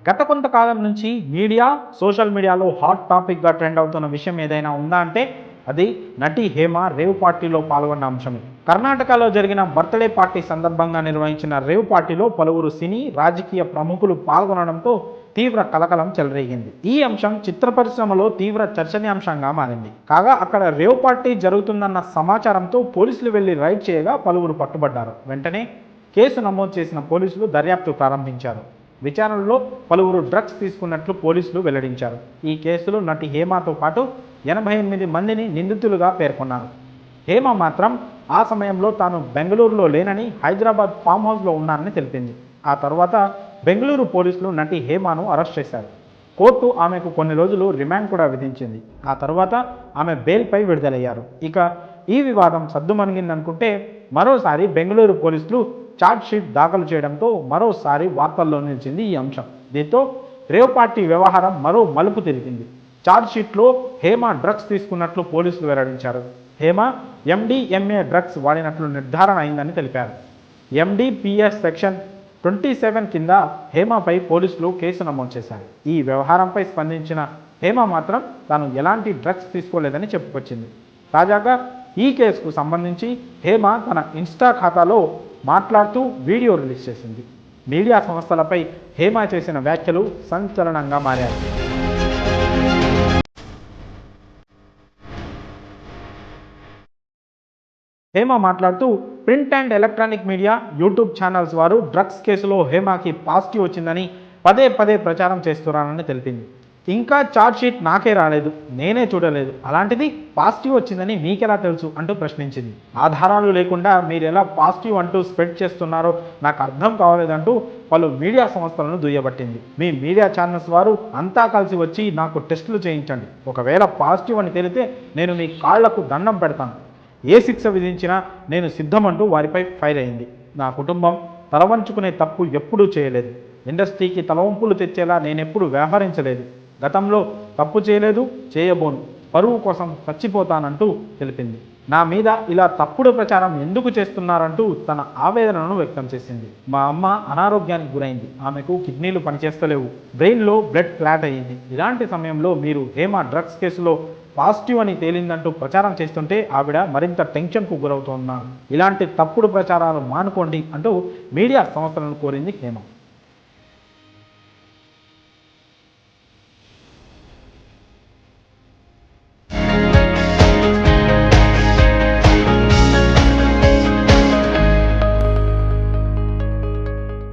గత కొంతకాలం నుంచి మీడియా, సోషల్ మీడియాలో హాట్ టాపిక్గా ట్రెండ్ అవుతున్న విషయం ఏదైనా ఉందా అంటే అది నటి హేమ రేవ్ పార్టీలో పాల్గొన్న అంశమే. కర్ణాటకలో జరిగిన బర్త్డే పార్టీ సందర్భంగా నిర్వహించిన రేవ్ పార్టీలో పలువురు సినీ, రాజకీయ ప్రముఖులు పాల్గొనడంతో తీవ్ర కలకలం చెలరేగింది. ఈ అంశం చిత్ర పరిశ్రమలో తీవ్ర చర్చనీయాంశంగా మారింది. కాగా అక్కడ రేవ్ పార్టీ జరుగుతుందన్న సమాచారంతో పోలీసులు వెళ్లి రైడ్ చేయగా పలువురు పట్టుబడ్డారు. వెంటనే కేసు నమోదు చేసిన పోలీసులు దర్యాప్తు ప్రారంభించారు. విచారణలో పలువురు డ్రగ్స్ తీసుకున్నట్లు పోలీసులు వెల్లడించారు. ఈ కేసులో నటి హేమతో పాటు 88 మందిని నిందితులుగా పేర్కొన్నారు. హేమ మాత్రం ఆ సమయంలో తాను బెంగళూరులో లేనని, హైదరాబాద్ ఫామ్ హౌస్లో ఉన్నానని తెలిపింది. ఆ తర్వాత బెంగళూరు పోలీసులు నటి హేమను అరెస్ట్ చేశారు. కోర్టు ఆమెకు కొన్ని రోజులు రిమాండ్ కూడా విధించింది. ఆ తర్వాత ఆమె బెయిల్పై విడుదలయ్యారు. ఇక ఈ వివాదం సద్దుమణిగిందనుకుంటే మరోసారి బెంగళూరు పోలీసులు ఛార్జ్షీట్ దాఖలు చేయడంతో మరోసారి వార్తల్లో నిలిచింది ఈ అంశం. దీంతో రేవ్ పార్టీ వ్యవహారం మరో మలుపు తిరిగింది. ఛార్జ్షీట్లో హేమ డ్రగ్స్ తీసుకున్నట్లు పోలీసులు వెల్లడించారు. హేమ MDMA డ్రగ్స్ వాడినట్లు నిర్ధారణ అయిందని తెలిపారు. MDPS సెక్షన్ 27 కింద హేమపై పోలీసులు కేసు నమోదు చేశారు. ఈ వ్యవహారంపై స్పందించిన హేమ మాత్రం తాను ఎలాంటి డ్రగ్స్ తీసుకోలేదని చెప్పుకొచ్చింది. తాజాగా ఈ కేసుకు సంబంధించి హేమ తన ఇన్స్టా ఖాతాలో మాట్లాడుతూ వీడియో రిలీజ్ చేసింది. మీడియా సంస్థలపై హేమ చేసిన వ్యాఖ్యలు సంచలనంగా మారాయి. హేమ మాట్లాడుతూ print and electronic media, YouTube channels వారు డ్రగ్స్ కేసులో హేమకి పాజిటివ్ వచ్చిందని పదే పదే ప్రచారం చేస్తున్నారని తెలిపింది. ఇంకా ఛార్జ్షీట్ నాకే రాలేదు, నేనే చూడలేదు, అలాంటిది పాజిటివ్ వచ్చిందని మీకెలా తెలుసు అంటూ ప్రశ్నించింది. ఆధారాలు లేకుండా మీరు ఎలా పాజిటివ్ అంటూ స్ప్రెడ్ చేస్తున్నారో నాకు అర్థం కావలేదంటూ పలు మీడియా సంస్థలను దుయ్యబట్టింది. మీ మీడియా ఛానల్స్ వారు అంతా కలిసి వచ్చి నాకు టెస్టులు చేయించండి, ఒకవేళ పాజిటివ్ అని తేలితే నేను మీ కాళ్లకు దండం పెడతాను, ఏ శిక్ష విధించినా నేను సిద్ధమంటూ వారిపై ఫైర్ అయింది. నా కుటుంబం తలవంచుకునే తప్పు ఎప్పుడూ చేయలేదు, ఇండస్ట్రీకి తలవంపులు తెచ్చేలా నేనెప్పుడు వ్యవహరించలేదు, గతంలో తప్పు చేయలేదు, చేయబోను, పరువు కోసం చచ్చిపోతానంటూ తెలిపింది. నా మీద ఇలా తప్పుడు ప్రచారం ఎందుకు చేస్తున్నారంటూ తన ఆవేదనను వ్యక్తం చేసింది. మా అమ్మ అనారోగ్యానికి గురైంది, ఆమెకు కిడ్నీలు పనిచేస్తలేవు, బ్రెయిన్లో బ్లడ్ క్లాట్ అయ్యింది. ఇలాంటి సమయంలో మీరు హేమ డ్రగ్స్ కేసులో పాజిటివ్ అని తేలిందంటూ ప్రచారం చేస్తుంటే ఆవిడ మరింత టెన్షన్కు గురవుతున్నారు. ఇలాంటి తప్పుడు ప్రచారాలు మానుకోండి అంటూ మీడియా సంస్థలను కోరింది హేమ.